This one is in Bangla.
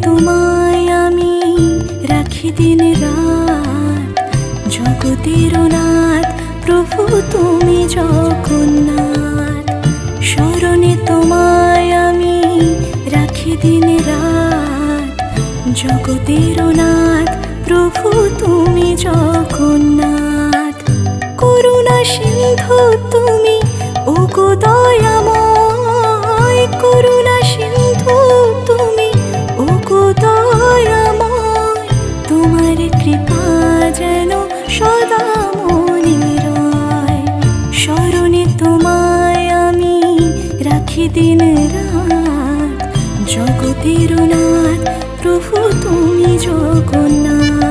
তোমায় আমি রাখি দিন রাত, জগতের নাথ প্রভু তুমি জগন্নাথ। স্মরণে তোমায় আমি রাখি দিন রাত, জগতের নাথ প্রভু তুমি জগন্নাথ। করুণা সিন্ধু তুমি ওগো দয়াময়, করুণা সিন্ধু তুমি ওগো দয়াময়। তোমার কৃপা যেন সদা মনে রয়, স্মরণে তোমায় আমি রাখি দিন রাত, জগতের নাথ প্রভু তুমি জগন্নাথ।